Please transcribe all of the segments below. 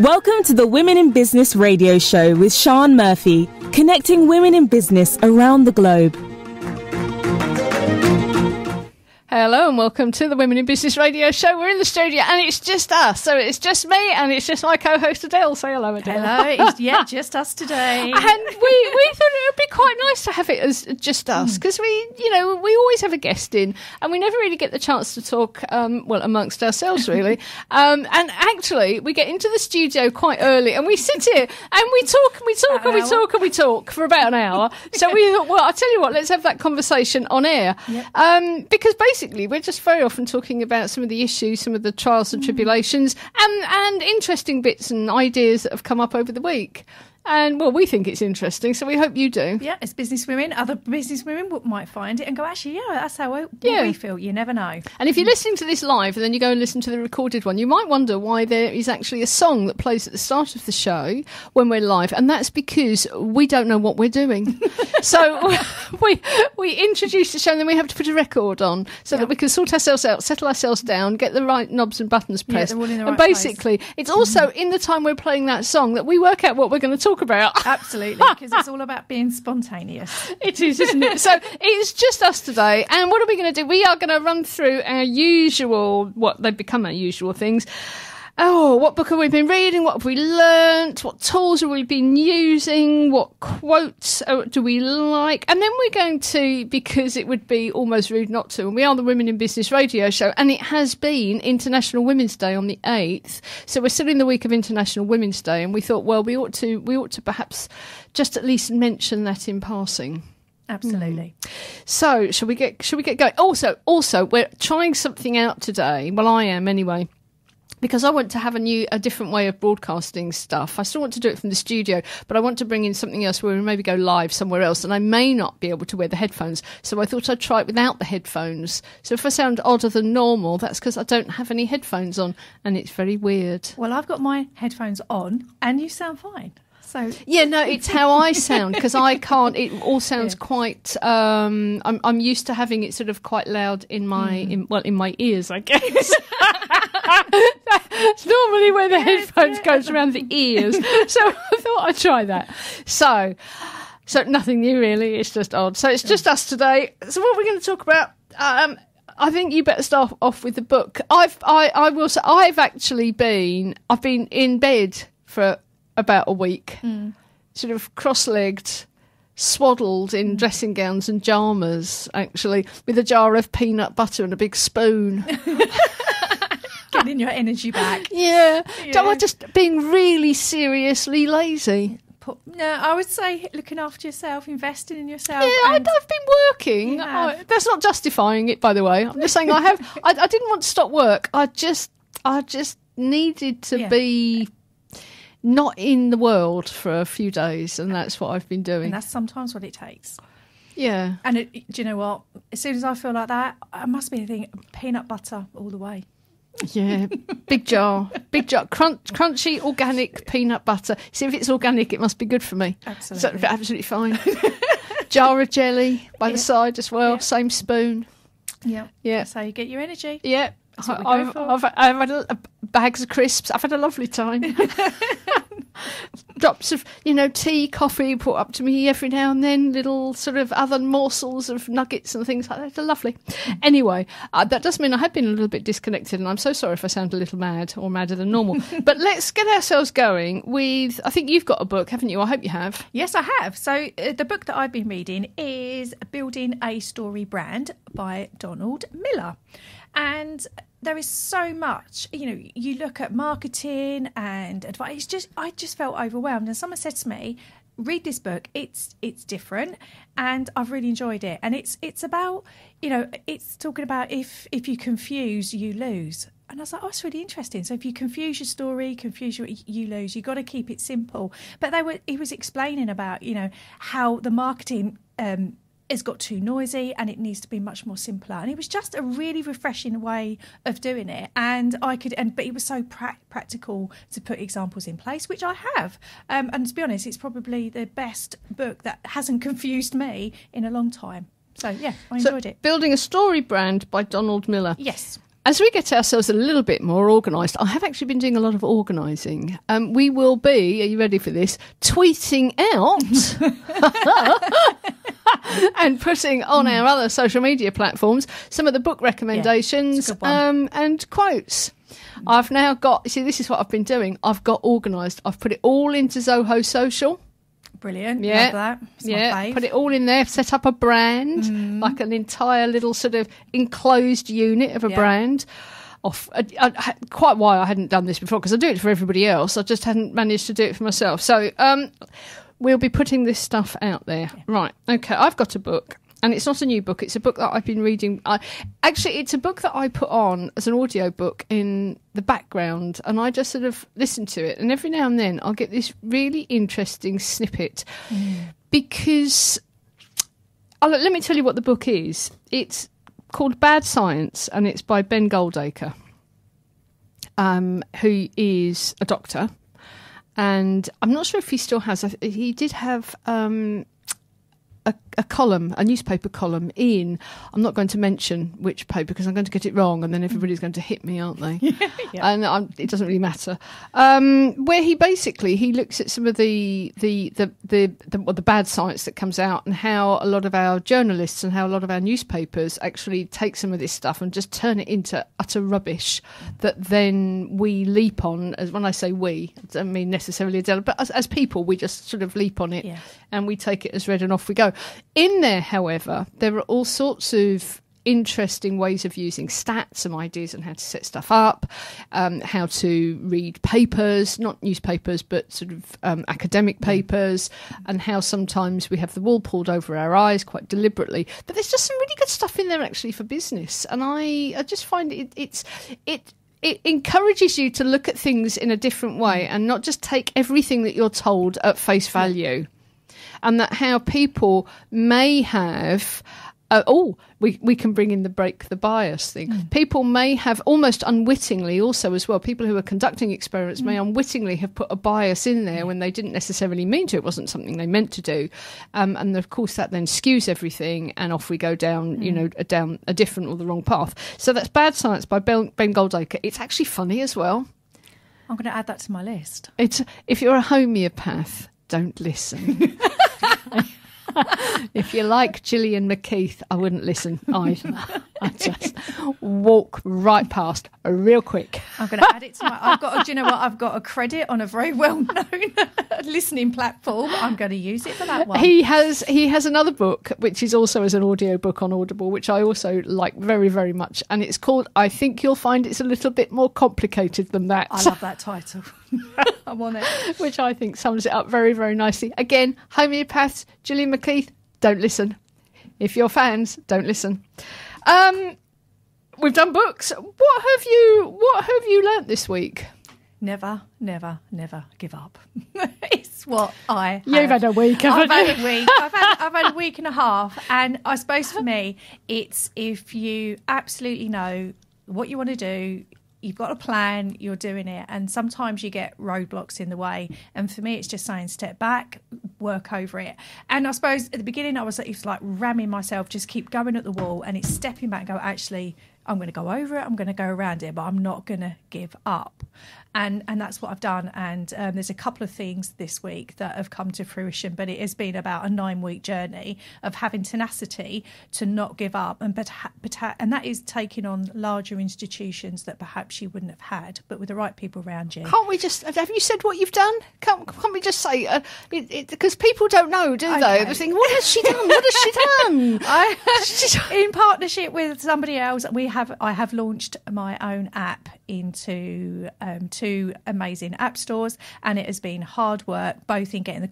Welcome to the Women in Business radio show with Sian Murphy, connecting women in business around the globe. Hello and welcome to the Women in Business radio show. We're in the studio and it's just us. So it's just me and it's just my co-host Adelle. Say hello, Adelle. Hello. Just us today. And we thought it would be quite nice to have it as just us because we always have a guest in and we never really get the chance to talk, amongst ourselves really. And actually we get into the studio quite early and we sit here and we talk for about an hour. So we thought, well, I'll tell you what, let's have that conversation on air. Yep. Because basically we're just very often talking about some of the issues, some of the trials and tribulations and interesting bits and ideas that have come up over the week. And, well, we think it's interesting, so we hope you do. Yeah, as business women, other business women might find it and go, actually, yeah, that's how we feel. You never know. And if you're listening to this live and then you go and listen to the recorded one, you might wonder why there is actually a song that plays at the start of the show when we're live, and that's because we don't know what we're doing. So we introduce the show and then we have to put a record on so that we can sort ourselves out, settle ourselves down, get the right knobs and buttons pressed. Yeah, they're all in the right and basically, place. It's also in the time we're playing that song that we work out what we're going to talk about. Absolutely, because it's all about being spontaneous. It is, isn't it? So it's just us today. And what are we going to do? We are going to run through our usual, what they've become our usual things. Oh, what book have we been reading? What have we learnt? What tools have we been using? What quotes do we like? And then we're going to, because it would be almost rude not to, and we are the Women in Business radio show, and it has been International Women's Day on the 8th. So we're still in the week of International Women's Day, and we thought, well, we ought to perhaps just at least mention that in passing. Absolutely. So shall we get going? Also, we're trying something out today. Well, I am anyway. Because I want to have a different way of broadcasting stuff. I still want to do it from the studio, but I want to bring in something else where we maybe go live somewhere else, and I may not be able to wear the headphones. So I thought I'd try it without the headphones. So if I sound odder than normal, that's because I don't have any headphones on, and it's very weird. Well, I've got my headphones on, and you sound fine. So yeah, no, it's how I sound because I can't. It all sounds quite. I'm used to having it sort of quite loud in my in my ears, I guess. That's normally where the headphones goes around the ears. So I thought I'd try that. So nothing new really. It's just odd. So it's just us today. So what we're going to talk about? I think you better start off with the book. I will say I've been in bed for about a week, sort of cross-legged, swaddled in dressing gowns and pyjamas, actually, with a jar of peanut butter and a big spoon. Getting your energy back. Yeah. I'm just being really seriously lazy. No, I would say looking after yourself, investing in yourself. Yeah, I've been working. That's not justifying it, by the way. I'm just saying I didn't want to stop work. I just needed to be not in the world for a few days, and that's what I've been doing. And that's sometimes what it takes. Yeah. And do you know what? As soon as I feel like that, I must be thinking peanut butter all the way. Yeah, big jar, crunchy, organic peanut butter. See, if it's organic, it must be good for me. Absolutely. So, absolutely fine. Jar of jelly by the side as well, same spoon. Yeah. That's how you get your energy. Yeah. I've had bags of crisps. I've had a lovely time. Drops of, tea, coffee put up to me every now and then, little sort of other morsels of nuggets and things like that. They're lovely. Anyway, that does mean I have been a little bit disconnected, and I'm so sorry if I sound a little mad or madder than normal. But let's get ourselves going with, I think you've got a book, haven't you? I hope you have. Yes, I have. So the book that I've been reading is Building a Story Brand by Donald Miller. And there is so much, you look at marketing and advice. I just felt overwhelmed. And someone said to me, read this book. It's different, and I've really enjoyed it. And it's about, it's talking about if you confuse, you lose. And I was like, oh, it's really interesting. So if you confuse your story, you lose. You've got to keep it simple. But he was explaining about, how the marketing has got too noisy and it needs to be much more simpler. And it was just a really refreshing way of doing it. And but it was so practical to put examples in place, which I have. And to be honest, it's probably the best book that hasn't confused me in a long time. So yeah, I enjoyed it. Building a Story Brand by Donald Miller. Yes. as we get ourselves a little bit more organised, I have actually been doing a lot of organising. We will be, are you ready for this, tweeting out and putting on our other social media platforms some of the book recommendations and quotes. I've now got, see, this is what I've been doing. I've got organised. I've put it all into Zoho Social. Brilliant. Yeah. Love that. It's my fave. Put it all in there, set up a brand, like an entire little sort of enclosed unit of a brand. Quite why I hadn't done this before, because I do it for everybody else. I just hadn't managed to do it for myself. So we'll be putting this stuff out there. Yeah. Right. Okay. I've got a book. And it's not a new book. It's a book that I've been reading. Actually, it's a book that I put on as an audio book in the background, and I just sort of listen to it. And every now and then I'll get this really interesting snippet because let me tell you what the book is. It's called Bad Science, and it's by Ben Goldacre, who is a doctor. And I'm not sure if he still has. He did have... a column, a newspaper column in, I'm not going to mention which paper because I'm going to get it wrong and then everybody's going to hit me, aren't they? And it doesn't really matter. Where he looks at some of the bad science that comes out and how a lot of our journalists and how a lot of our newspapers actually take some of this stuff and just turn it into utter rubbish that then we leap on. As when I say we, I don't mean necessarily Adelle, but as people, we just sort of leap on it and we take it as read and off we go. In there, however, there are all sorts of interesting ways of using stats and ideas on how to set stuff up, how to read papers, not newspapers, but sort of academic papers, and how sometimes we have the wool pulled over our eyes quite deliberately. But there's just some really good stuff in there actually for business. And I just find it encourages you to look at things in a different way and not just take everything that you're told at face value. And that how people may have, we can bring in the break the bias thing. People may have almost unwittingly also as well, people who are conducting experiments may unwittingly have put a bias in there when they didn't necessarily mean to. It wasn't something they meant to do. And of course that then skews everything and off we go down, down a different or the wrong path. So that's Bad Science by Ben Goldacre. It's actually funny as well. I'm going to add that to my list. If you're a homeopath, don't listen. If you like Gillian McKeith, I wouldn't listen either. I just walk right past real quick. I'm going to add it to my... do you know what? I've got a credit on a very well-known listening platform. I'm going to use it for that one. He has another book, which is also as an audio book on Audible, which I also like very, very much. And it's called I Think You'll Find It's a Little Bit More Complicated Than That. I love that title. I want it. Which I think sums it up very, very nicely. Again, homeopaths, Gillian McKeith, don't listen. If you're fans, don't listen. We've done books. What have you learnt this week? Never, never, never give up. It's what I have. You've had a week, haven't you? I've had a week. I've had a week and a half. And I suppose for me, it's if you absolutely know what you want to do, you've got a plan, you're doing it, and sometimes you get roadblocks in the way. And for me, it's just saying step back, work over it. And I suppose at the beginning, it's like ramming myself, just keep going at the wall, and it's stepping back and go, actually, I'm going to go over it, I'm going to go around it, but I'm not going to give up. And that's what I've done. And there's a couple of things this week that have come to fruition, but it has been about a 9-week journey of having tenacity to not give up. And that is taking on larger institutions that perhaps you wouldn't have had, but with the right people around you. Have you said what you've done? Can't we just say, because people don't know, do they? They're thinking, what has she done? What has she done? In partnership with somebody else, I have launched my own app into 2 amazing app stores, and it has been hard work both in getting the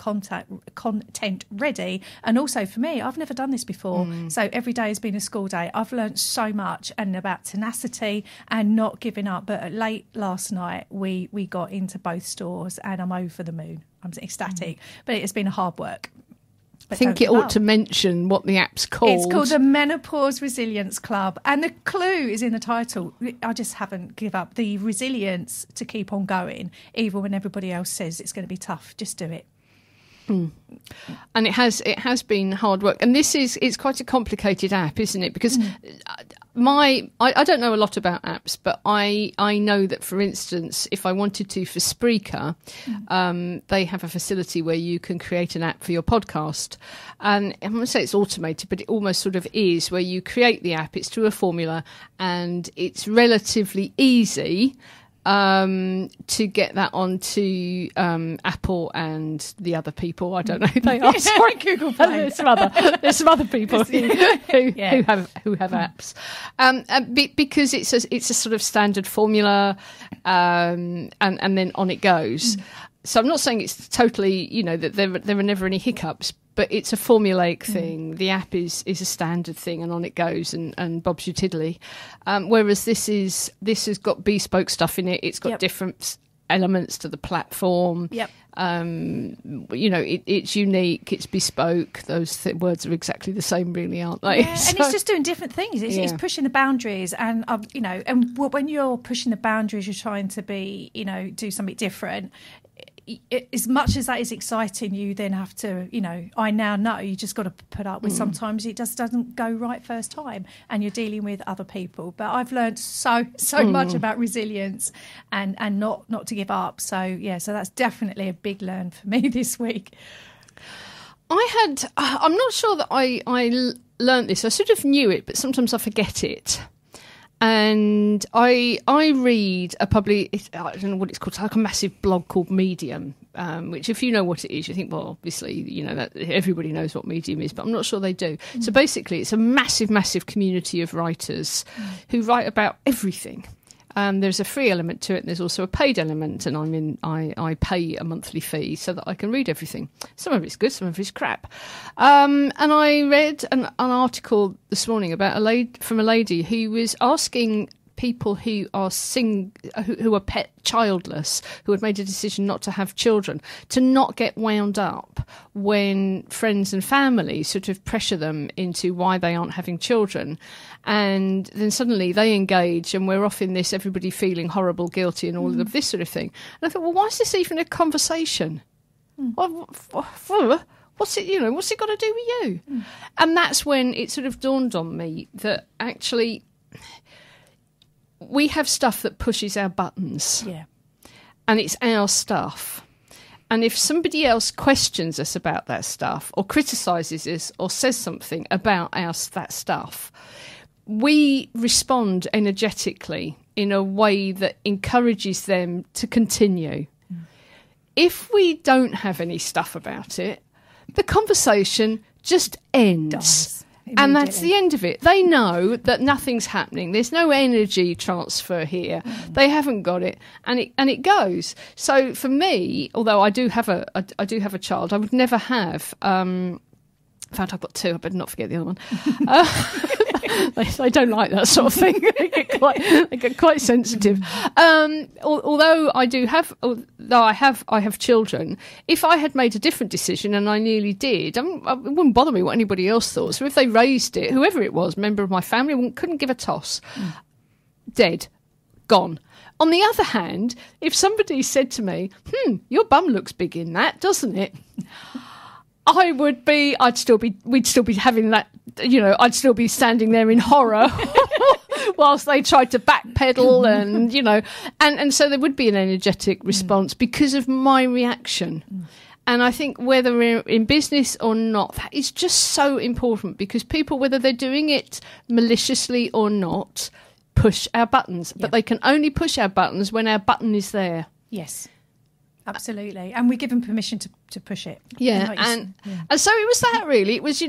content ready, and also for me, I've never done this before, so every day has been a school day. I've learnt so much and about tenacity and not giving up. But late last night we got into both stores and I'm over the moon. I'm ecstatic, but it has been hard work. I think it ought to mention what the app's called. It's called the Menopause Resilience Club. And the clue is in the title. I just haven't give up. The resilience to keep on going, even when everybody else says it's going to be tough. Just do it. And it has been hard work, and it's quite a complicated app, isn't it? Because I don't know a lot about apps, but I know that, for instance, if I wanted to for Spreaker, they have a facility where you can create an app for your podcast, and I'm going to say it's automated, but it almost sort of is, where you create the app, it's through a formula, and it's relatively easy to get that onto Apple and the other people. I don't know who they are. Sorry, Google Play. There's some other people who have apps, because it's a sort of standard formula, and then on it goes. So I'm not saying it's totally, that there are never any hiccups, but it's a formulaic thing. The app is a standard thing, and on it goes, and Bob's your tiddly. Whereas this has got bespoke stuff in it. It's got different elements to the platform. Yep. It's unique. It's bespoke. Those words are exactly the same, really, aren't they? Yeah, and it's just doing different things. It's pushing the boundaries, and and when you're pushing the boundaries, you're trying to be, do something different. As much as that is exciting, you then have to, I now know you just got to put up with sometimes it just doesn't go right first time, and you're dealing with other people. But I've learned so much about resilience and not to give up. So that's definitely a big learn for me this week. I'm not sure that I learned this. I sort of knew it, but sometimes I forget it. And I read I don't know what it's called, it's like a massive blog called Medium, which, if you know what it is, you think, well, obviously, that everybody knows what Medium is, but I'm not sure they do. So basically, it's a massive, massive community of writers who write about everything. There's a free element to it, and there's also a paid element, and I pay a monthly fee so that I can read everything. Some of it's good, some of it's crap. And I read an article this morning about from a lady who was asking people who are childless, who had made a decision not to have children, to not get wound up when friends and family sort of pressure them into why they aren't having children. And then suddenly they engage, and we're off in this, everybody feeling horrible, guilty, and all of this sort of thing. And I thought, well, why is this even a conversation? What's it, what's it got to do with you? And that's when it sort of dawned on me that actually we have stuff that pushes our buttons. Yeah. And it's our stuff. And if somebody else questions us about that stuff, or criticises us, or says something about that stuff, we respond energetically in a way that encourages them to continue. If we don't have any stuff about it, the conversation just ends. And that's the end of it. They know that nothing's happening. There's no energy transfer here. They haven't got it, and it goes. So for me, although I do have a child, I would never have. In fact, I've got two. I better not forget the other one. They don't like that sort of thing. They get quite sensitive. Although I have children. If I had made a different decision, and I nearly did, it wouldn't bother me what anybody else thought. So if they raised it, whoever it was, member of my family, couldn't give a toss. Dead, gone. On the other hand, if somebody said to me, your bum looks big in that, doesn't it? We'd still be having that, I'd still be standing there in horror whilst they tried to backpedal and so there would be an energetic response because of my reaction. And I think whether we're in business or not, that is just so important, because people, whether they're doing it maliciously or not, push our buttons. But they can only push our buttons when our button is there. Yes. Absolutely, and we give them permission to push it. Yeah, and so it was that, really. It was,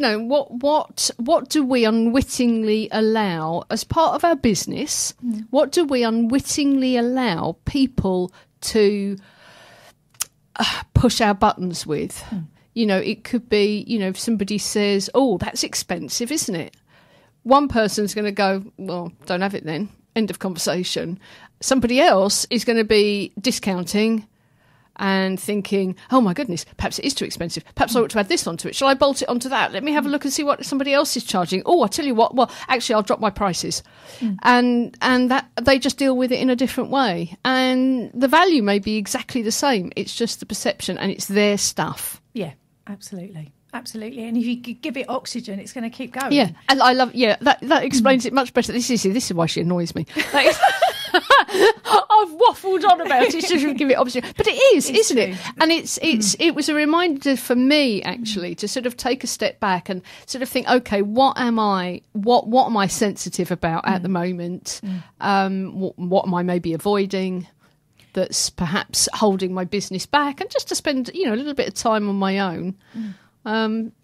what do we unwittingly allow as part of our business? What do we unwittingly allow people to push our buttons with? It could be, if somebody says, "Oh, that's expensive, isn't it?" One person's going to go, "Well, don't have it then." End of conversation. Somebody else is going to be discounting and thinking, oh my goodness, perhaps it is too expensive. Perhaps I ought to add this onto it. Shall I bolt it onto that? Let me have a look and see what somebody else is charging. Oh, I'll tell you what, well, actually, I'll drop my prices. And that they just deal with it in a different way. And the value may be exactly the same. It's just the perception, and it's their stuff. Yeah. Absolutely. Absolutely. And if you give it oxygen, it's going to keep going. Yeah. And I love, that explains it much better. This is why she annoys me. Like, I've waffled on about it. She should give it oxygen. But it is, isn't it? And it was a reminder for me, actually, to sort of take a step back and sort of think, okay, what am I sensitive about at the moment? What am I maybe avoiding that's perhaps holding my business back? And just to spend, a little bit of time on my own.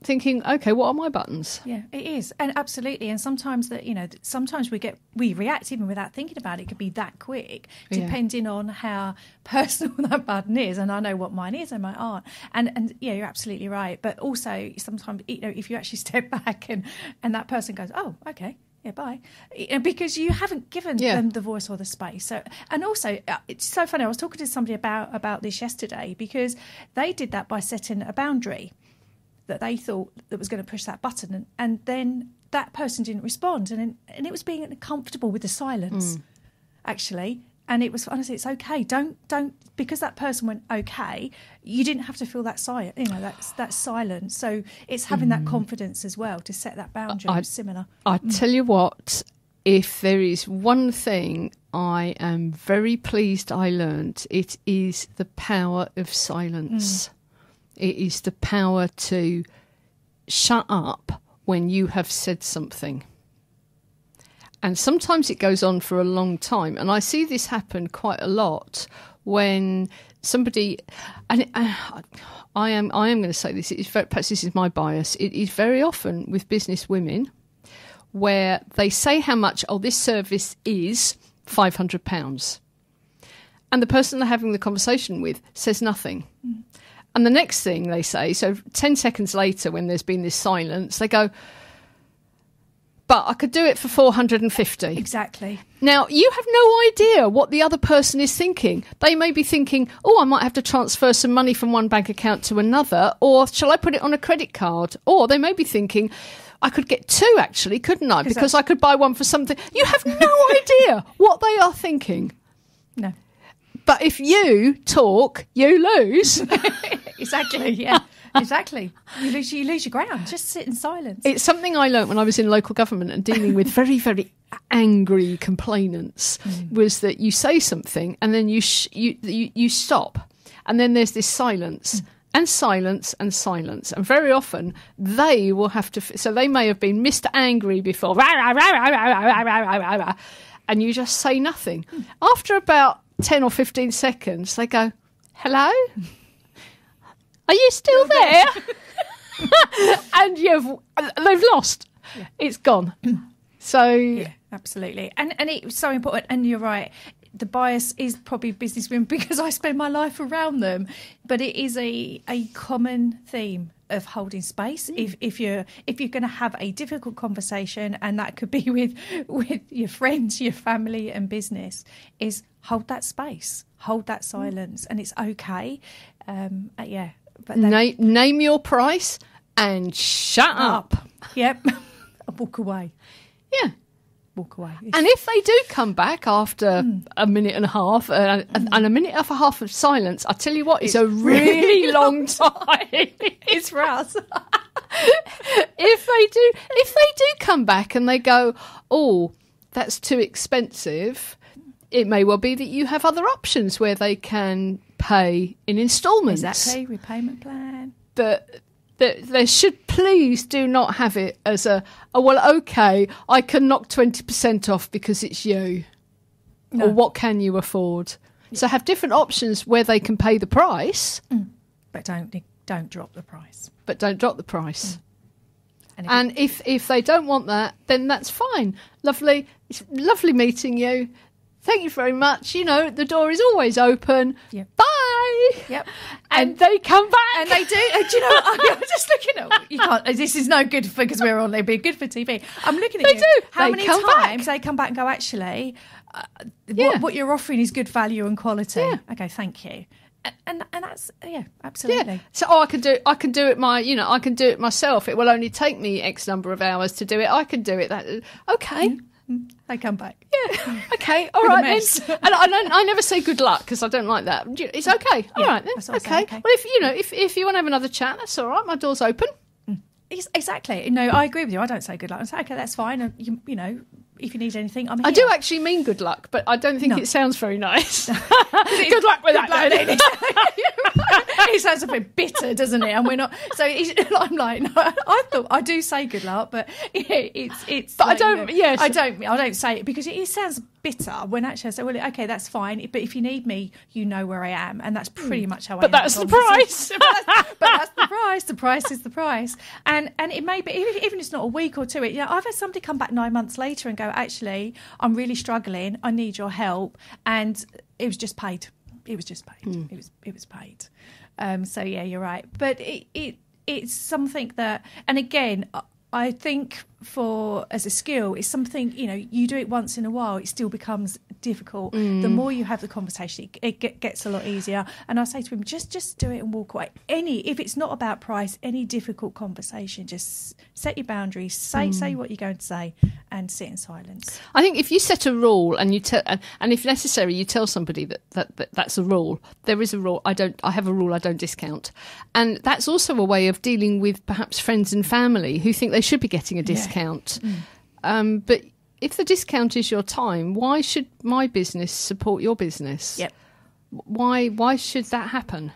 Thinking, okay, what are my buttons? Yeah, it is, and absolutely. And sometimes sometimes we react even without thinking about it. It could be that quick, depending on how personal that button is. And I know what mine is and mine aren't. And yeah, you're absolutely right. But also sometimes, if you actually step back and that person goes, oh, okay. Yeah, bye. Because you haven't given them the voice or the space. So, and also, it's so funny. I was talking to somebody about this yesterday because they did that by setting a boundary that they thought that was going to push that button, and then that person didn't respond, and it was being uncomfortable with the silence, actually. And it was honestly, it's okay. Don't because that person went okay. You didn't have to feel that that silence. So it's having that confidence as well to set that boundary. Similar. I tell you what, if there is one thing I am very pleased I learned, it is the power of silence. It is the power to shut up when you have said something. And sometimes it goes on for a long time. And I see this happen quite a lot when somebody, and I am going to say this, perhaps this is my bias, it is very often with business women where they say how much, this service is £500. And the person they're having the conversation with says nothing. And the next thing they say, so 10 seconds later when there's been this silence, they go, but I could do it for 450. Exactly. Now, you have no idea what the other person is thinking. They may be thinking, I might have to transfer some money from one bank account to another, or shall I put it on a credit card? Or they may be thinking, I could get two, actually, couldn't I? Because I could buy one for something. You have no idea what they are thinking. No. But if you talk, you lose. Exactly, yeah. Exactly. You lose your ground. Just sit in silence. It's something I learnt when I was in local government and dealing with very, very angry complainants, was that you say something and then you stop. And then there's this silence. And silence and silence. And very often they will have to... So they may have been Mr. Angry before. And you just say nothing. After about 10 or 15 seconds, they go, hello? Are you still there? And they've lost. Yeah. It's gone. So... Yeah, absolutely. And it's so important. And you're right. The bias is probably businesswomen because I spend my life around them. But it is a common theme of holding space. If you're going to have a difficult conversation, and that could be with your friends, your family and business, is hold that space, hold that silence, and it's okay. Yeah. But name your price and shut up. Yep. Walk away. Yeah. Walk away. And if they do come back after a minute and a half and a minute and a half of silence, I tell you what, it's a really long time. It's for us. If they do come back and they go, that's too expensive, it may well be that you have other options where they can pay in instalments. Exactly, repayment plan. But they should please do not have it as okay, I can knock 20% off because it's you. No. Or what can you afford? Yeah. So have different options where they can pay the price. But don't drop the price. But don't drop the price. And if they don't want that, then that's fine. Lovely. It's lovely meeting you. Thank you very much. The door is always open. Yep. Bye. Yep. And they come back. And they do. And do you know what? I'm just looking at... You can't... This is no good because we're on. They'd be good for TV. I'm looking at They do. How many times they come back and go, actually, what you're offering is good value and quality. Yeah. Okay, thank you. And that's absolutely. Yeah. So I can do it. I can do it myself. It will only take me X number of hours to do it. I can do it. Okay. They come back. Yeah. Okay. All With a right then. mess. And I never say good luck because I don't like that. It's okay. All right then. that's what I say, Okay. okay. Well, if you want to have another chat, that's all right. My door's open. Exactly. No, I agree with you. I don't say good luck. I say, okay, that's fine. And you know, if you need anything, I'm here. I do actually mean good luck, but I don't think No. it sounds very nice. Good luck with that. Then. It sounds a bit bitter, doesn't it? And we're not. So I'm like, no, I do say good luck, but it's. But like, I don't. Yes, I don't say it because it sounds bitter when actually I say, well, okay, that's fine. But if you need me, you know where I am, and that's pretty much how. But that's the price. But that's the price. The price is the price, and it may be even if it's not a week or two. I've had somebody come back 9 months later and go, actually, I'm really struggling. I need your help, and it was just paid. It was just paid. It was paid. So yeah, you're right. But it's something that, and again, I think as a skill, it's something, you do it once in a while, it still becomes difficult. The more you have the conversation, it gets a lot easier. And I say to him, just do it and walk away. If it's not about price, any difficult conversation, just set your boundaries, say what you're going to say, and sit in silence. I think if you set a rule and you and if necessary, you tell somebody that's a rule. There is a rule. I have a rule. I don't discount, and that's also a way of dealing with perhaps friends and family who think they should be getting a discount. But if the discount is your time, why should my business support your business? Yep. Why should that happen?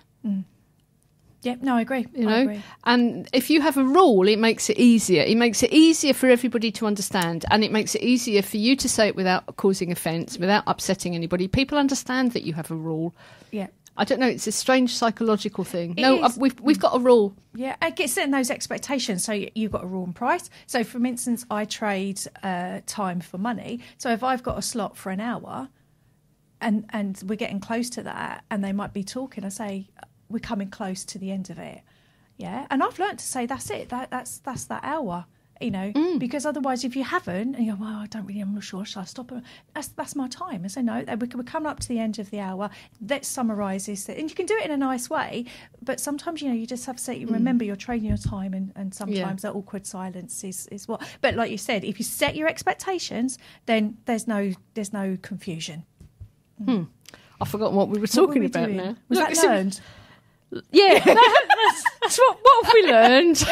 Yep. No, I agree. I agree. And if you have a rule, it makes it easier. It makes it easier for everybody to understand, and it makes it easier for you to say it without causing offence, without upsetting anybody. People understand that you have a rule. Yeah. I don't know. It's a strange psychological thing. It is. We've got a rule. Yeah, it gets setting those expectations. So you've got a rule and price. So, for instance, I trade time for money. So if I've got a slot for an hour, and we're getting close to that, and they might be talking, I say we're coming close to the end of it. Yeah, and I've learned to say that's it. That's that hour. Because otherwise, if you haven't, and you go, well, I'm not sure, shall I stop? That's my time. I say, no, we're coming up to the end of the hour. Let's summarise this. And you can do it in a nice way, but sometimes, you just have to say, remember, you're trading your time, and sometimes that awkward silence is what. But like you said, if you set your expectations, then there's no confusion. I've forgotten what we were talking about doing? now. Was that learned? Yeah, that's what have we learned.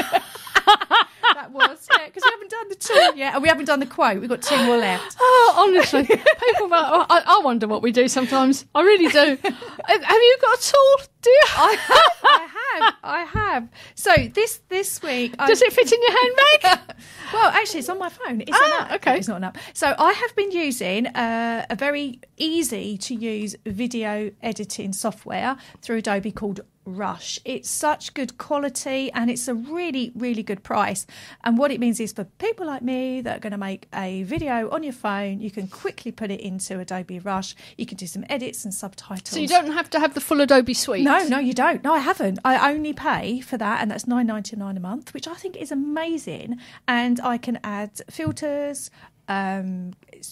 That was, because we haven't done the two yet, and we haven't done the quote. We've got two more left. Oh, honestly, people. I wonder what we do sometimes. I really do. Have you got a tool? Do you? I have. So this week, does it fit in your handbag? Well, actually, it's on my phone. It's an app. Okay. It's not an app. So I have been using a very easy to use video editing software through Adobe called Rush. It's such good quality, and it's a really, really good price. And what it means is for people like me that are going to make a video on your phone, you can quickly put it into Adobe Rush. You can do some edits and subtitles. So you don't have to have the full Adobe suite? No, you don't. No, I haven't. I only pay for that, and that's $9.99 a month, which I think is amazing. And I can add filters,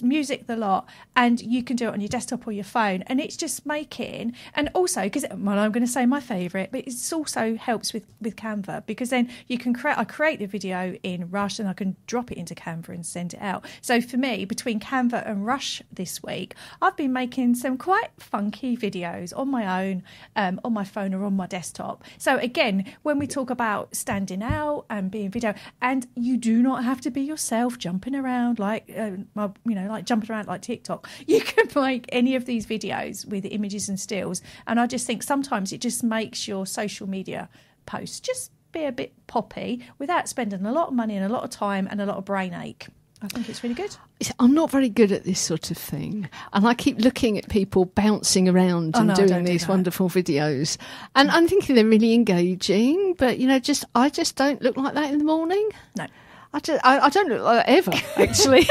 music, the lot, and you can do it on your desktop or your phone, and it's just making, and also because I'm going to say my favourite, but it also helps with Canva, because then you can create the video in Rush and I can drop it into Canva and send it out. So for me, between Canva and Rush this week, I've been making some quite funky videos on my own, on my phone or on my desktop. So again, when we talk about standing out and being video, and you do not have to be yourself jumping around like jumping around like TikTok. You can make any of these videos with images and stills, and I just think sometimes it just makes your social media posts just be a bit poppy without spending a lot of money and a lot of time and a lot of brain ache. I think it's really good. I'm not very good at this sort of thing, and I keep looking at people bouncing around and doing these wonderful videos, and I'm thinking they're really engaging, but I just don't look like that in the morning. No. I don't look like that ever, actually.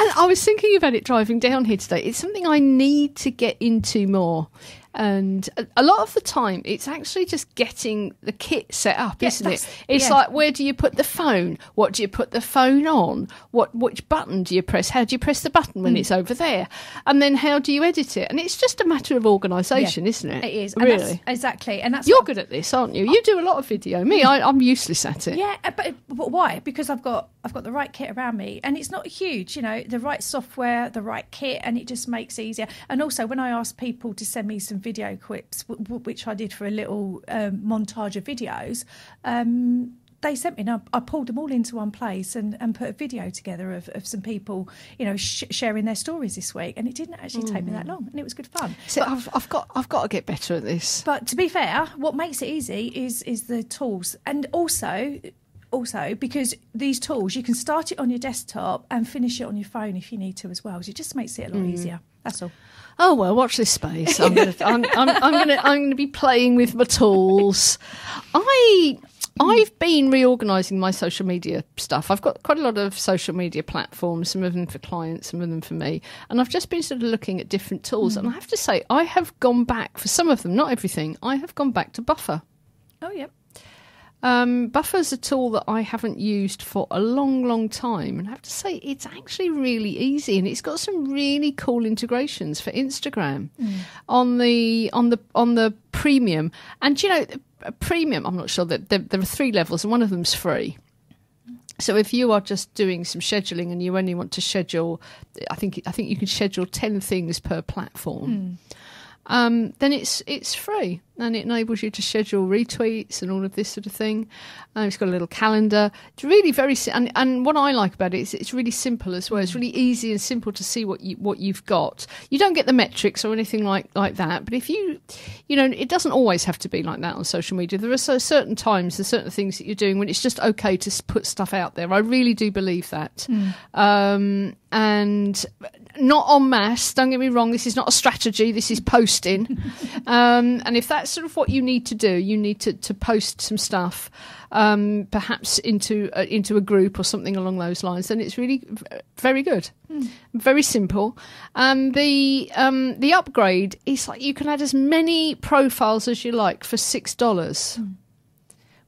And I was thinking about it driving down here today. It's something I need to get into more. And a lot of the time, it's actually just getting the kit set up, isn't it? It's yeah. like, where do you put the phone? What do you put the phone on? Which button do you press? How do you press the button when it's over there? And then how do you edit it? And it's just a matter of organisation, isn't it? It is. Really. And exactly. And that's You're good at this, aren't you? You do a lot of video. Me, I'm useless at it. Yeah, but why? Because I've got the right kit around me, and it's not huge, the right software, the right kit, and it just makes it easier. And also, when I asked people to send me some video clips, which I did for a little montage of videos, they sent me, and I pulled them all into one place and put a video together of some people, sharing their stories this week, and it didn't actually take me that long, and it was good fun. So I've got to get better at this. But to be fair, what makes it easy is the tools, and also because these tools, you can start it on your desktop and finish it on your phone if you need to as well. So it just makes it a lot easier. That's all. Oh well, watch this space. I'm gonna be playing with my tools. I've been reorganising my social media stuff. I've got quite a lot of social media platforms, some of them for clients, some of them for me. And I've just been sort of looking at different tools. And I have to say, I have gone back, for some of them, not everything, I have gone back to Buffer. Oh, yeah. Buffer's a tool that I haven't used for a long, long time. And I have to say, it's actually really easy. And it's got some really cool integrations for Instagram on the premium. And, premium, I'm not sure that there are 3 levels and one of them's free. So if you are just doing some scheduling and you only want to schedule, I think you can schedule 10 things per platform. Then it's free, and it enables you to schedule retweets and all of this sort of thing. It's got a little calendar. It's really very and what I like about it is it's really simple as well. It's really easy and simple to see what you've got. You don't get the metrics or anything like that, but if it doesn't always have to be like that on social media. There are certain times and certain things that you're doing when it's just okay to put stuff out there. I really do believe that. And not en masse, don't get me wrong, this is not a strategy, this is posting. And if that's sort of what you need to do, you need to post some stuff, perhaps into a group or something along those lines, then it's really very good. Very simple. The upgrade is like you can add as many profiles as you like for $6.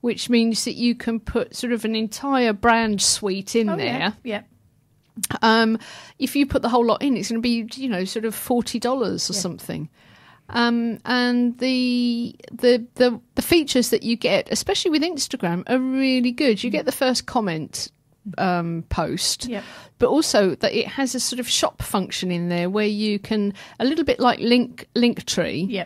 Which means that you can put sort of an entire brand suite in there. Yeah. If you put the whole lot in, it's going to be, sort of $40 or something. And the features that you get, especially with Instagram, are really good. You get the first comment post, but also that it has a sort of shop function in there where you can, a little bit like Linktree.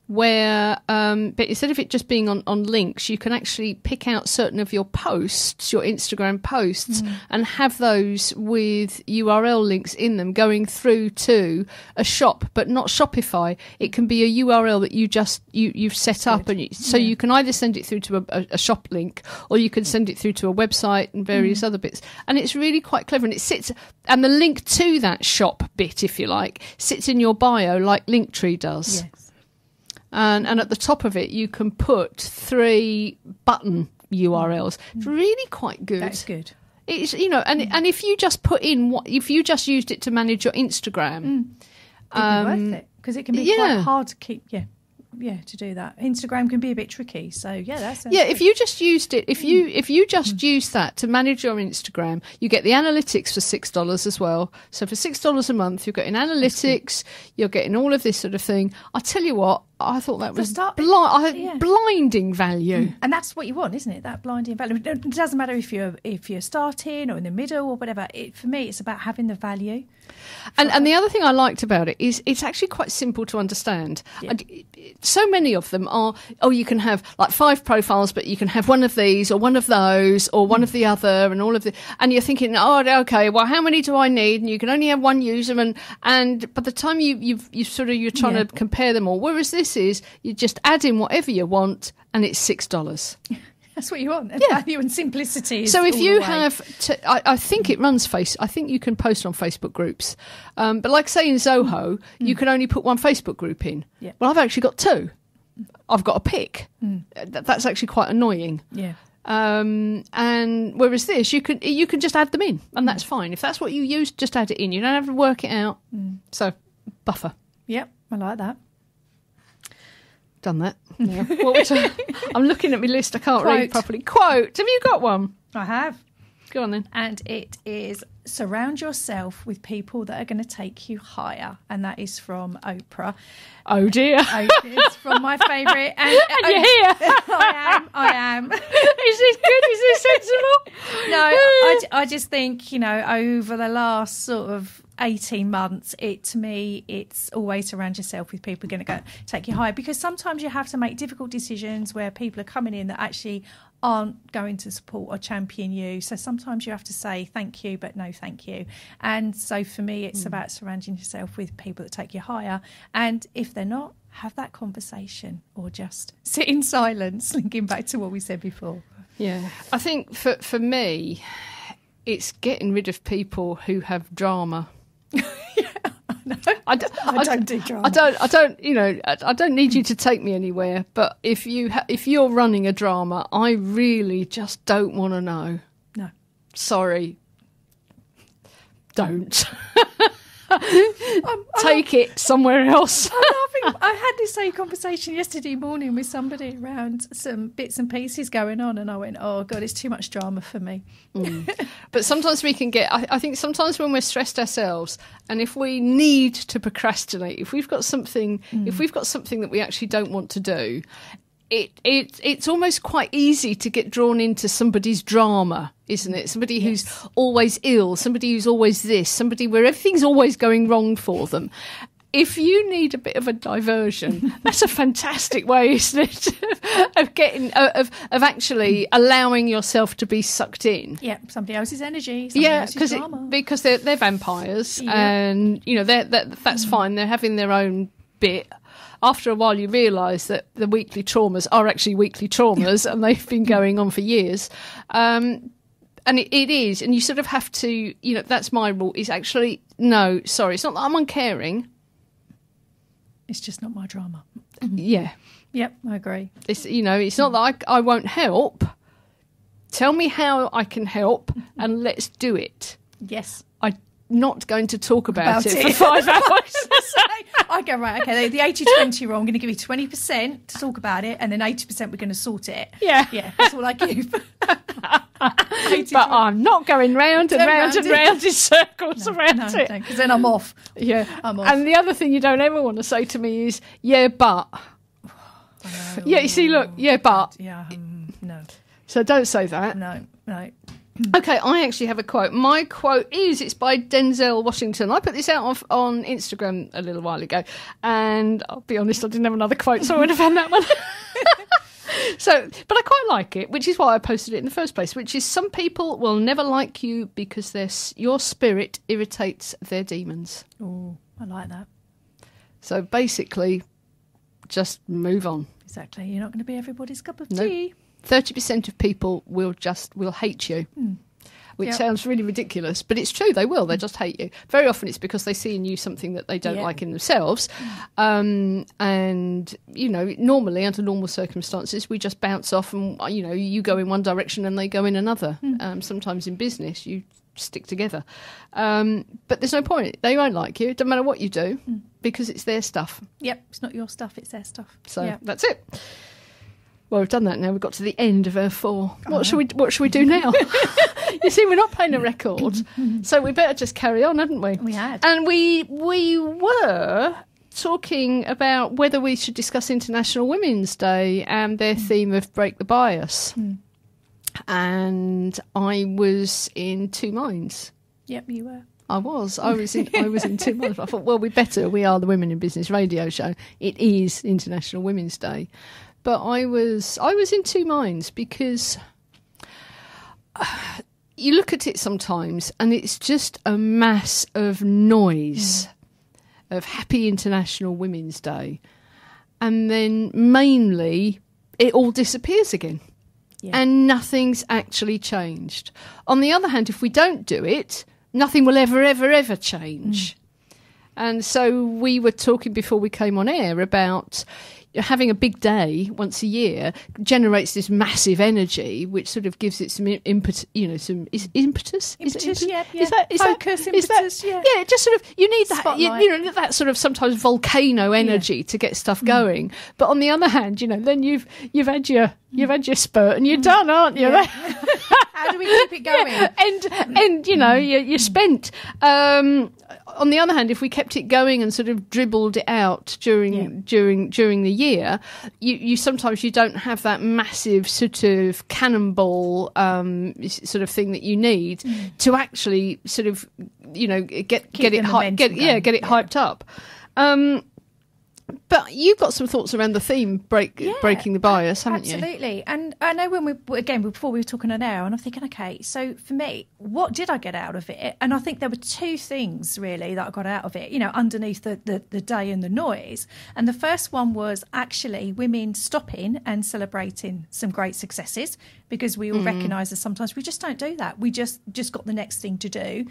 Where but instead of it just being on links, you can actually pick out certain of your posts, your Instagram posts, and have those with URL links in them going through to a shop, but not Shopify. It can be a URL that you've set up, and you can either send it through to a shop link, or you can send it through to a website and various other bits. And it's really quite clever, and the link to that shop bit, if you like, sits in your bio like Linktree does. Yes. And at the top of it, you can put 3 button URLs. It's really quite good. That's good. It's and if you just put in if you just used it to manage your Instagram, it'd be worth it, because it can be quite hard to keep. To do that. Instagram can be a bit tricky. So that's good. If you just used it, if you just use that to manage your Instagram, you get the analytics for $6 as well. So for $6 a month, you're getting analytics, you're getting all of this sort of thing. I tell you what, I thought that was blinding value. And that's what you want, isn't it? That blinding value. It doesn't matter if you're starting or in the middle or whatever. For me, it's about having the value. And the other thing I liked about it is it's actually quite simple to understand. Yeah. So many of them are, you can have like 5 profiles, but you can have one of these or one of those or one of the other and all of the, and you're thinking, okay, well, how many do I need? And you can only have one user, and by the time you're trying to compare them all, whereas this is, you just add in whatever you want and it's $6. That's what you want. Value and simplicity. So if you have, I think it runs I think you can post on Facebook groups. But like say in Zoho, you can only put one Facebook group in. Yeah. Well, I've actually got 2. I've got a pick. That's actually quite annoying. Yeah. And whereas this, you can just add them in, and that's fine. If that's what you use, just add it in. You don't have to work it out. So, Buffer. Yep, I like that. Done that. Yeah. I'm looking at my list. I can't read properly. Quote. Have you got one? I have. Go on then. And it is, surround yourself with people that are going to take you higher. And that is from Oprah. Oh, dear. It's from my favourite. And you're here. I am. Is this good? Is this sensible? No, I just think, over the last sort of 18 months, to me, it's always surround yourself with people who are going to take you higher. Because sometimes you have to make difficult decisions where people are coming in that actually aren't going to support or champion you. So sometimes you have to say thank you, but no thank you. And so for me, it's about surrounding yourself with people that take you higher. And if they're not, have that conversation or just sit in silence, linking back to what we said before. Yeah. I think for me, it's getting rid of people who have drama. No, I don't do drama. I don't need you to take me anywhere. But if you're running a drama, I really just don't want to know. No, sorry, don't. Take it somewhere else. I'm laughing. I had this same conversation yesterday morning with somebody around some bits and pieces going on, and I went, "Oh God, it's too much drama for me." But sometimes we can get. I think sometimes when we're stressed ourselves, and if we need to procrastinate, if we've got something that we actually don't want to do, it's almost quite easy to get drawn into somebody's drama, isn't it? Somebody who's always ill, somebody who's always this, somebody where everything's always going wrong for them. If you need a bit of a diversion, that's a fantastic way, isn't it, of getting of actually allowing yourself to be sucked in. Yeah, somebody else's energy. Because they're vampires, and that's fine. They're having their own bit. After a while, you realise that the weekly traumas are actually weekly traumas, and they've been going on for years. And it is, and you sort of have to, that's my rule, is actually, no, sorry, it's not that I'm uncaring. It's just not my drama. Yeah. Yep, I agree. It's not that I won't help. Tell me how I can help, and let's do it. Yes. I'm not going to talk about it for 5 hours. I go, right, okay, the 80-20 rule, I'm going to give you 20% to talk about it, and then 80% we're going to sort it. Yeah. Yeah, that's all I give. But I'm not going round and round and round in circles around it. Because then I'm off. Yeah. I'm off. And the other thing you don't ever want to say to me is, yeah, but. Yeah, you see, look, yeah, but. Yeah, no. So don't say that. No. Okay, I actually have a quote. My quote it's by Denzel Washington. I put this out on Instagram a little while ago, and I'll be honest, I didn't have another quote, so I would have found that one. But I quite like it, which is why I posted it in the first place, which is, some people will never like you because your spirit irritates their demons. Oh, I like that. So basically, just move on. Exactly. You're not going to be everybody's cup of Nope. tea. 30% of people will hate you, which sounds really ridiculous, but it's true. They will. They just hate you. Very often it's because they see in you something that they don't like in themselves. And, normally, under normal circumstances, we just bounce off and, you go in one direction and they go in another. Sometimes in business, you stick together. But there's no point. They won't like you. It doesn't matter what you do because it's their stuff. Yep. It's not your stuff. It's their stuff. So that's it. Well, we've done that now. We've got to the end of our 4. What should we do now? You see, we're not playing a record, so we better just carry on, hadn't we? We had. And we were talking about whether we should discuss International Women's Day and their theme of break the bias. And I was in 2 minds. Yep, you were. I was in 2 minds. I thought, well, we are the Women in Business radio show. It is International Women's Day. But I was in 2 minds because you look at it sometimes and it's just a mass of noise of Happy International Women's Day. And then mainly it all disappears again. Yeah. And nothing's actually changed. On the other hand, if we don't do it, nothing will ever, ever, ever change. And so we were talking before we came on air about, having a big day once a year generates this massive energy, which sort of gives it some impetus. Impetus. Yeah. Is that Focus, impetus, yeah. Yeah, just sort of, you need that, Spotlight. that sort of sometimes volcano energy to get stuff going. But on the other hand, then you've had your spurt and you're done, aren't you? Yeah. How do we keep it going? Yeah. And you're spent. On the other hand, if we kept it going and sort of dribbled it out during the year, you sometimes you don't have that massive sort of cannonball sort of thing that you need to actually sort of get it hyped up. But you've got some thoughts around the theme breaking the bias, haven't you? Absolutely. And I know before we were talking an hour, and I'm thinking, okay, so for me, what did I get out of it? And I think there were two things really that I got out of it, underneath the day and the noise. And the first one was actually women stopping and celebrating some great successes, because we all recognise that sometimes we just don't do that. We just got the next thing to do.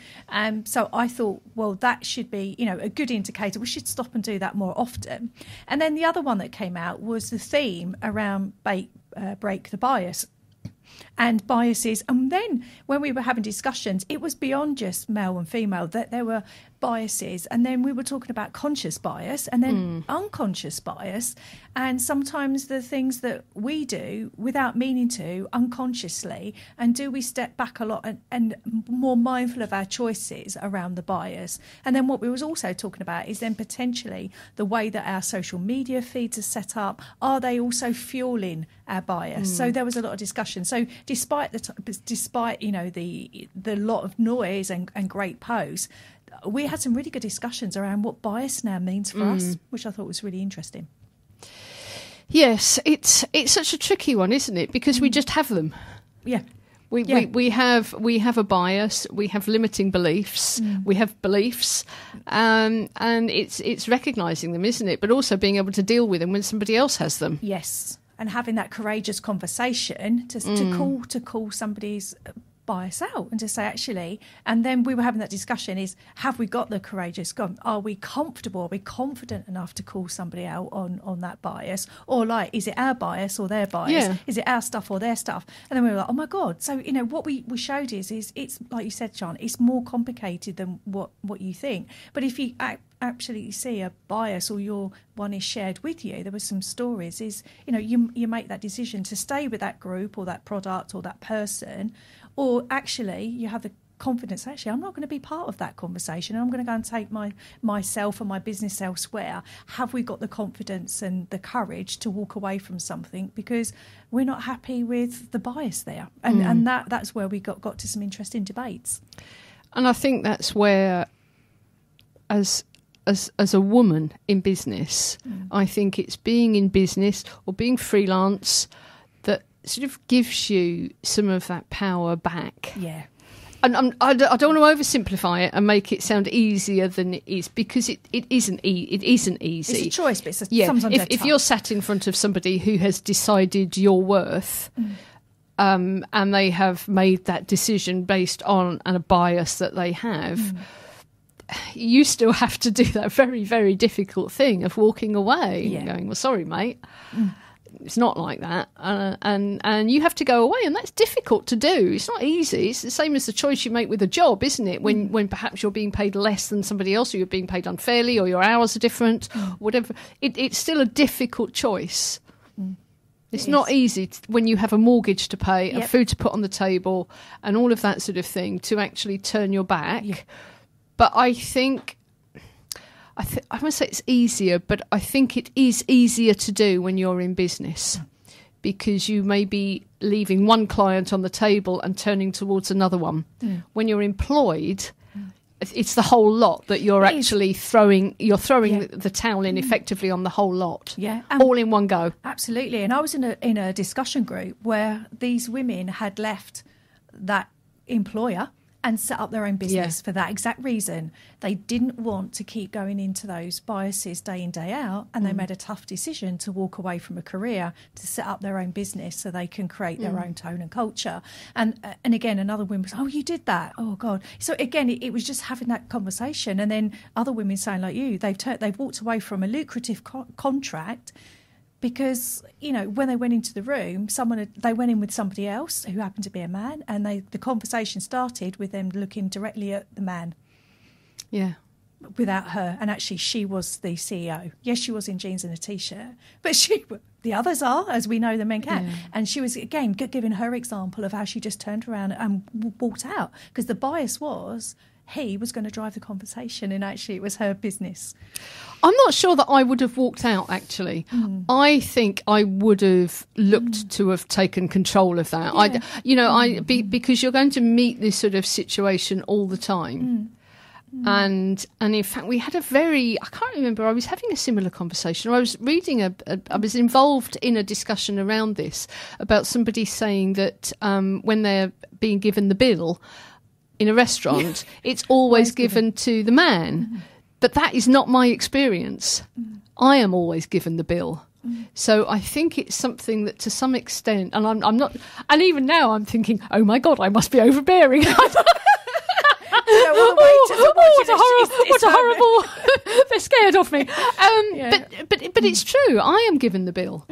So I thought, well, that should be, a good indicator. We should stop and do that more often. And then the other one that came out was the theme around break the bias and biases. And then when we were having discussions, it was beyond just male and female, that there were biases. And then we were talking about conscious bias and then unconscious bias. And sometimes the things that we do without meaning to, unconsciously, and do we step back a lot and more mindful of our choices around the bias. And then what we was also talking about is then potentially the way that our social media feeds are set up. Are they also fueling our bias? So there was a lot of discussion. So despite the lot of noise and great posts, we had some really good discussions around what bias now means for us, which I thought was really interesting. Yes, it's such a tricky one, isn't it? Because we just have them. Yeah. We have a bias. We have limiting beliefs. We have beliefs, and it's recognising them, isn't it? But also being able to deal with them when somebody else has them. Yes, and having that courageous conversation to call somebody's bias out and to say, actually, and then we were having that discussion, is have we got the courageous, are we comfortable, are we confident enough to call somebody out on that bias, or is it our bias or their bias, is it our stuff or their stuff? And then we were like, oh my god. So what we showed is it's like you said, Sian, it's more complicated than what you think. But if you absolutely see a bias, or your one is shared with you, there were some stories, is you make that decision to stay with that group or that product or that person, or actually you have the confidence, actually I'm not going to be part of that conversation, I'm going to go and take myself and my business elsewhere. Have we got the confidence and the courage to walk away from something because we're not happy with the bias there? And that's where we got to some interesting debates. And I think that's where, as a woman in business, I think it's being in business or being freelance that sort of gives you some of that power back. Yeah. And I don't want to oversimplify it and make it sound easier than it is, because it isn't easy. It's a choice, but sometimes if you're sat in front of somebody who has decided your worth, and they have made that decision based on a bias that they have, you still have to do that very, very difficult thing of walking away and going, well, sorry, mate. It's not like that, and you have to go away, and that's difficult to do. It's not easy. It's the same as the choice you make with a job, isn't it? When perhaps you're being paid less than somebody else, or you're being paid unfairly, or your hours are different, whatever. It's still a difficult choice. It's not easy when you have a mortgage to pay, and food to put on the table, and all of that sort of thing, to actually turn your back. Yeah. But I think. I won't say it's easier, but I think it is easier to do when you're in business, because you may be leaving one client on the table and turning towards another one. When you're employed, it's the whole lot that you're actually throwing. You're throwing the towel in effectively on the whole lot, all in one go. Absolutely. And I was in a discussion group where these women had left that employer and set up their own business for that exact reason. They didn't want to keep going into those biases day in, day out, and they made a tough decision to walk away from a career to set up their own business so they can create their own tone and culture. And again, another woman was, oh, you did that? Oh, God. So again, it was just having that conversation. And then other women saying, like you, they've walked away from a lucrative contract because, when they went into the room, they went in with somebody else who happened to be a man, and the conversation started with them looking directly at the man. Yeah. Without her, and actually she was the CEO. Yes, she was in jeans and a t-shirt, but the others are, as we know the men can. Yeah. And she was, again, giving her example of how she just turned around and walked out, because the bias was he was going to drive the conversation, and actually it was her business. I'm not sure that I would have walked out, actually. I think I would have looked to have taken control of that. Yeah. Because you're going to meet this sort of situation all the time. And in fact, we had I can't remember, I was having a similar conversation. I was reading I was involved in a discussion around this, about somebody saying that when they're being given the bill in a restaurant, it's always given to the man. But that is not my experience. I am always given the bill. So I think it's something that, to some extent, and I'm not, and even now I'm thinking, oh my God, I must be overbearing. What a horrible they're scared of me. But it's true. I am given the bill.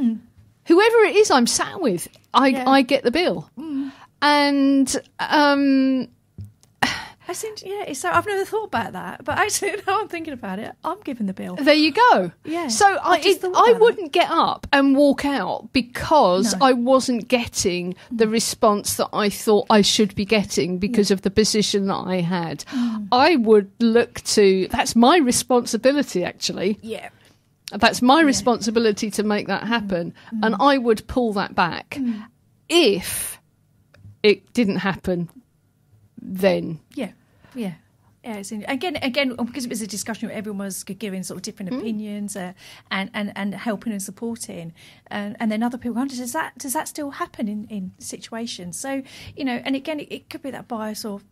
Whoever it is I'm sat with, I get the bill. And so I've never thought about that, but actually now I'm thinking about it, I'm given the bill. There you go. Yeah. So I wouldn't get up and walk out because I wasn't getting the response that I thought I should be getting because of the position that I had. I would look to, that's my responsibility, actually. Yeah. That's my responsibility to make that happen. And I would pull that back. If it didn't happen, then. Yeah. Again, because it was a discussion where everyone was giving sort of different opinions and helping and supporting, and then other people wonder, does that still happen in situations? So and again, it could be that bias or.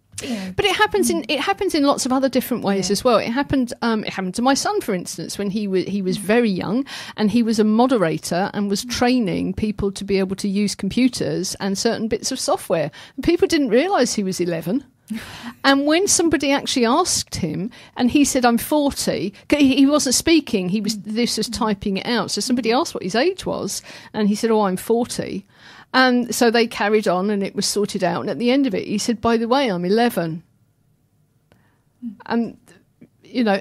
But it happens in lots of other different ways as well. It happened to my son, for instance, when he was very young, and he was a moderator and was training people to be able to use computers and certain bits of software. And people didn't realise he was 11. And when somebody actually asked him, and he said, I'm 40, he wasn't speaking, this was typing it out. So somebody asked what his age was, and he said, I'm 40. And so they carried on, and it was sorted out. And at the end of it, he said, by the way, I'm 11. And,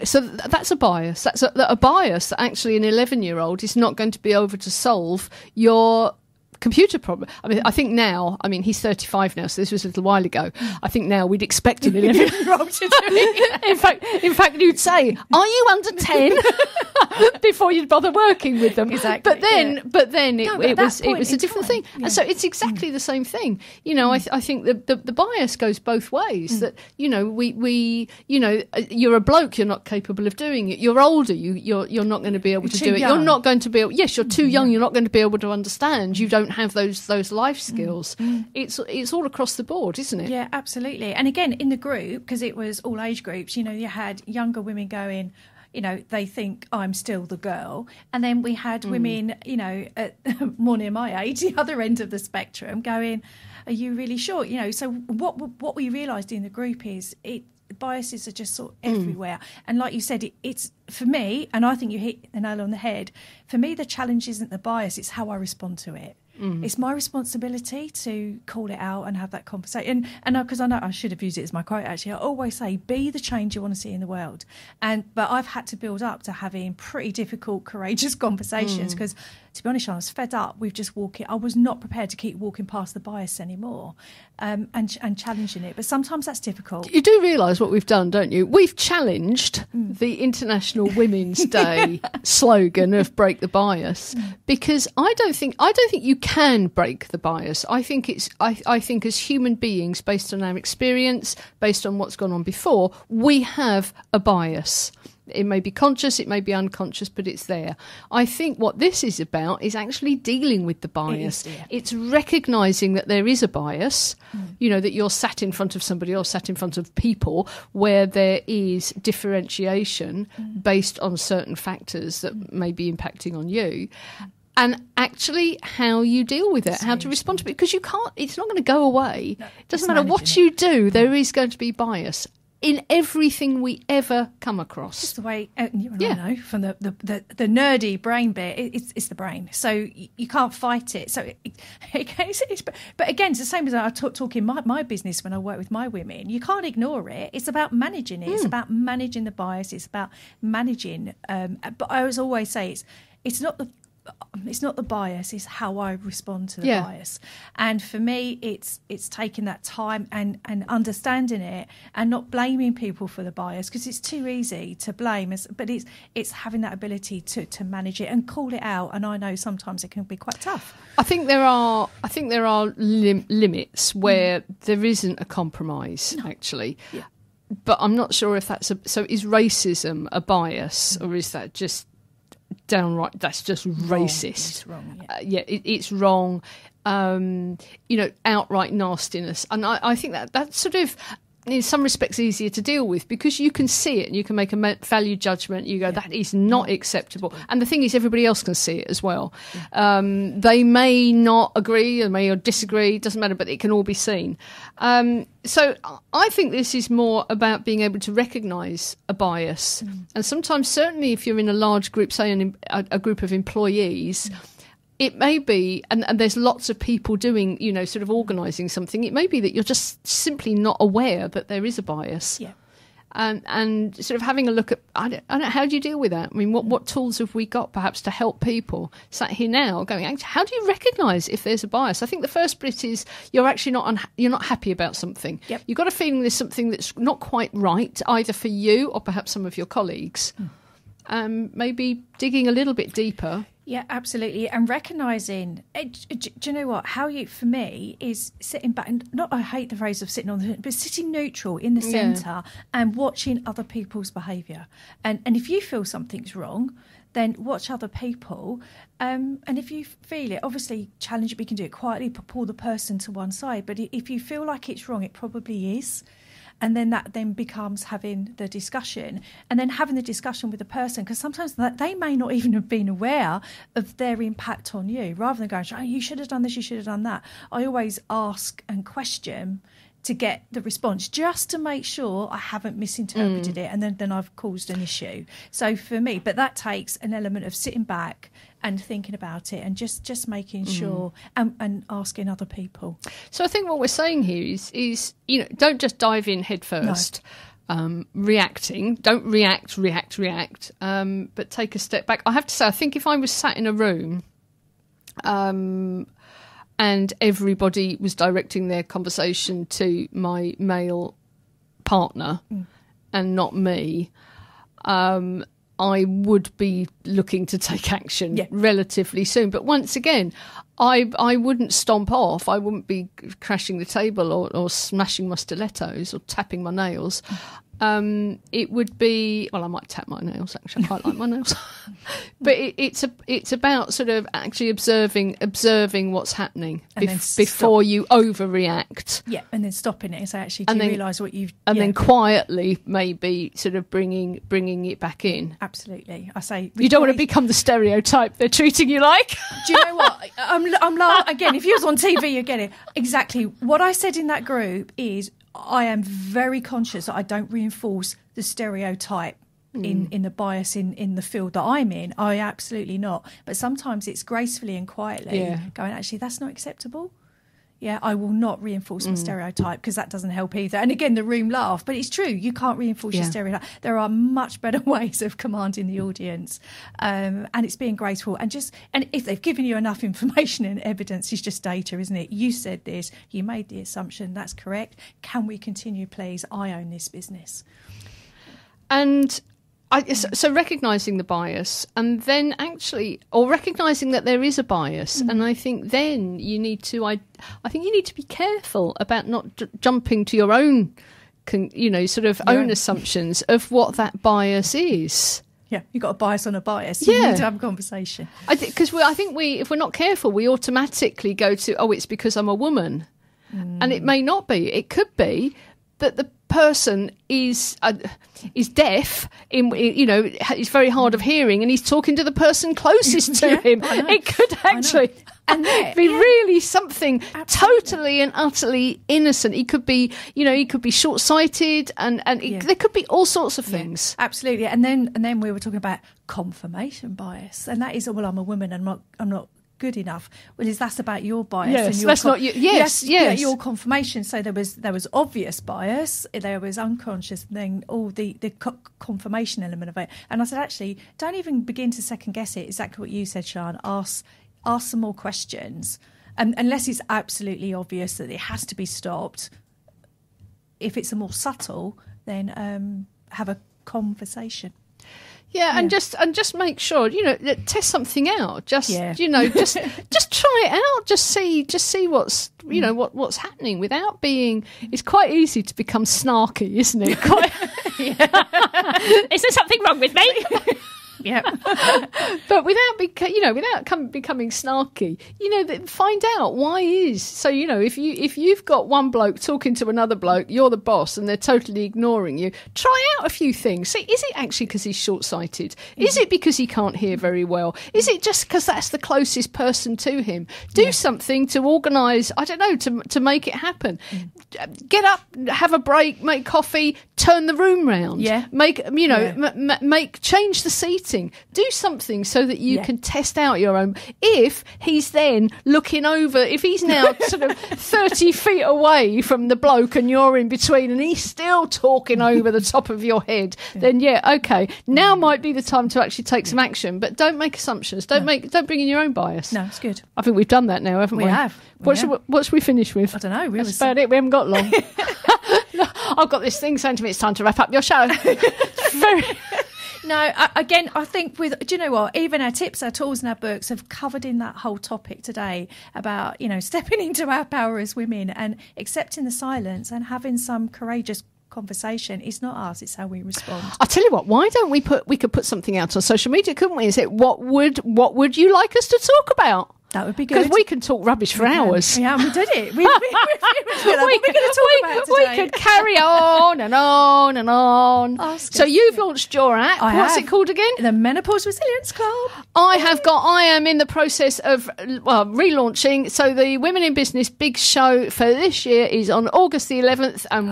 so that's a bias. That's a bias that actually an 11-year-old is not going to be able to solve your computer problem. I mean, I think now, he's 35 now, so this was a little while ago. I think now we'd expect an 11-year-old to do it. In fact, you'd say, are you under 10? Before you'd bother working with them. Exactly. But then it was a different thing. Yeah. And so it's exactly the same thing. I think the bias goes both ways. That you're a bloke, you're not capable of doing it. You're older, you're not going to be able to do it. Young. You're not going to be able. Yes, you're too young. You're not going to be able to understand. You don't have those life skills. It's all across the board, isn't it? Yeah, absolutely. And again, in the group, because it was all age groups, you had younger women going, they think I'm still the girl. And then we had women, at more near my age, the other end of the spectrum, going, are you really sure? So what we realised in the group is biases are just sort of everywhere. And like you said, it's for me, and I think you hit the nail on the head, for me the challenge isn't the bias, it's how I respond to it. It's my responsibility to call it out and have that conversation. And because I know I should have used it as my quote, actually, I always say, be the change you want to see in the world. But I've had to build up to having pretty difficult, courageous conversations because, to be honest, I was fed up with just walking. I was not prepared to keep walking past the bias anymore and challenging it. But sometimes that's difficult. You do realise what we've done, don't you? We've challenged the International Women's Day slogan of "Break the Bias" because I don't think you can break the bias. I think as human beings, based on our experience, based on what's gone on before, we have a bias. It may be conscious, it may be unconscious, but it's there. I think what this is about is actually dealing with the bias. It's recognising that there is a bias, that you're sat in front of somebody or sat in front of people where there is differentiation based on certain factors that may be impacting on you. And actually how you deal with it, how to respond to it. Because it's not going to go away. It doesn't matter what you do, there is going to be bias. in everything we ever come across. Just the way, I know from the nerdy brain bit, it's the brain. So you can't fight it. So, but again, it's the same as I talk in my business when I work with my women. You can't ignore it. It's about managing it. It's about managing the bias. It's about managing. But I always say it's not the bias, it's how I respond to the bias. And for me, it's taking that time and understanding it and not blaming people for the bias, because it's too easy to blame. But it's having that ability to manage it and call it out. And I know sometimes it can be quite tough. I think there are limits where there isn't a compromise, actually. Yeah. But I'm not sure if that's so. Is racism a bias, or is that just downright, that's just racist? It's wrong, it's wrong. Outright nastiness. And I think that's sort of, in some respects, easier to deal with, because you can see it and you can make a value judgment. You go, that is not acceptable. And the thing is, everybody else can see it as well. They may not agree, or may disagree, it doesn't matter, but it can all be seen. So I think this is more about being able to recognise a bias. And sometimes, certainly if you're in a large group, say a group of employees, it may be, and there's lots of people doing, sort of organising something, it may be that you're just simply not aware that there is a bias. Yeah. And sort of having a look at, I don't know, how do you deal with that? I mean, what tools have we got perhaps to help people sat here now going, how do you recognise if there's a bias? I think the first bit is you're actually you're not happy about something. Yep. You've got a feeling there's something that's not quite right, either for you or perhaps some of your colleagues. Maybe digging a little bit deeper. Yeah, absolutely. And recognising, do you know what? For me, is sitting back, and I hate the phrase of sitting on the, but sitting neutral in the centre and watching other people's behaviour. And if you feel something's wrong, then watch other people. And if you feel it, obviously challenge it. We can do it quietly, pull the person to one side. But if you feel like it's wrong, it probably is. And then that then becomes having the discussion, and then having the discussion with the person, because sometimes they may not even have been aware of their impact on you, rather than going, oh, you should have done this, you should have done that. I always ask and question to get the response, just to make sure I haven't misinterpreted it, and then I've caused an issue. So for me, but that takes an element of sitting back and thinking about it, and just making sure, and asking other people. So I think what we're saying here is don't just dive in head first. No. Reacting, don't react, but take a step back. I have to say, I think if I was sat in a room and everybody was directing their conversation to my male partner and not me, I would be looking to take action relatively soon. But once again, I wouldn't stomp off. I wouldn't be crashing the table or smashing my stilettos or tapping my nails. It would be, well, I might tap my nails, actually. I quite like my nails. But it's about sort of actually observing what's happening before you overreact. Yeah, and then stopping it and say, actually, do you realise what you've... And then quietly maybe sort of bringing it back in. Absolutely. I say... You don't want to become the stereotype they're treating you like. Do you know what? I'm again, if you was on TV, you get it. Exactly. What I said in that group is, I am very conscious that I don't reinforce the stereotype in the bias in the field that I'm in. I absolutely not. But sometimes it's gracefully and quietly going, actually, that's not acceptable. Yeah, I will not reinforce my stereotype, because that doesn't help either. And again, the room laughed, but it's true. You can't reinforce your stereotype. There are much better ways of commanding the audience, and it's being graceful. And if they've given you enough information and evidence, it's just data, isn't it? You said this, you made the assumption, that's correct. Can we continue, please? I own this business. And so recognising the bias, and then or recognising that there is a bias, and I think then you need to, I think you need to be careful about not jumping to your own, own assumptions of what that bias is. Yeah, you've got a bias on a bias. You need to have a conversation. Because I think if we're not careful, we automatically go to, it's because I'm a woman, and it may not be. It could be that the person is deaf, is very hard of hearing, and he's talking to the person closest to him. It could actually... And be really something totally and utterly innocent. He could be, he could be short-sighted, and there could be all sorts of things. Absolutely. And then we were talking about confirmation bias, and that is, well, I'm a woman, and I'm not good enough. Well, that's about your bias. Yes, and your that's not you. Yes. Your confirmation. So there was obvious bias, there was unconscious, and then all the confirmation element of it. And I said, actually, don't even begin to second guess it. Exactly what you said, Sian. Ask some more questions, unless it's absolutely obvious that it has to be stopped. If it's a more subtle, then have a conversation. Yeah, and just make sure, test something out. Just try it out. Just see what's what's happening without being. It's quite easy to become snarky, isn't it? Is there something wrong with me? Yeah, but without becoming snarky, find out why is. So if you've got one bloke talking to another bloke, you're the boss, and they're totally ignoring you. Try out a few things. See, is it actually because he's short-sighted? Is it because he can't hear very well? Is it just because that's the closest person to him? Do something to organise. I don't know, to make it happen. Get up, have a break, make coffee, turn the room round. Yeah, change the seating. Do something so that you can test out your own. If he's then looking over, if he's now sort of 30 feet away from the bloke and you're in between and he's still talking over the top of your head, then now might be the time to actually take some action. But don't make assumptions. Don't bring in your own bias. No, it's good. I think we've done that now, haven't we? We have. What should we finish with? I don't know. That's about it. We haven't got long. I've got this thing saying to me, it's time to wrap up your show. No, again, I think do you know what? Even our tips, our tools and our books have covered in that whole topic today about, stepping into our power as women and accepting the silence and having some courageous conversation. It's not us, it's how we respond. I'll tell you what, why don't we could put something out on social media, couldn't we? And say, what would you like us to talk about? That would be good. Because we can talk rubbish for hours. Yeah, we did it. We could carry on and on and on. So you've launched your app. What's it called again? The Menopause Resilience Club. I am in the process of relaunching. So the Women in Business big show for this year is on August the 11th, and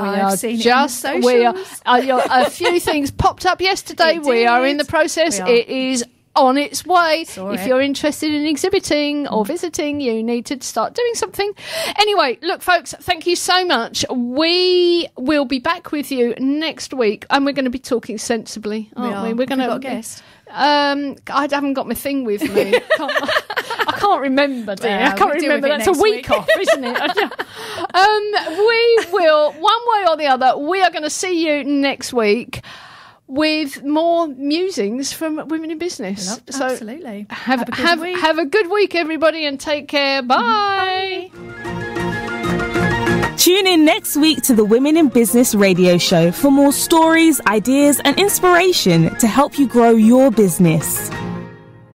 a few things popped up yesterday. We are in the process. It is on its way. If you're interested in exhibiting or visiting, you need to start doing something. Anyway, look, folks, thank you so much. We will be back with you next week, and we're going to be talking sensibly, aren't we? We're going to got a guest. I haven't got my thing with me. I can't remember, dear. I can't remember. That's a week off, isn't it? We will, one way or the other, we are going to see you next week with more musings from Women in Business. Absolutely. Have a good week, everybody, and take care. Bye. Tune in next week to the Women in Business radio show for more stories, ideas, and inspiration to help you grow your business.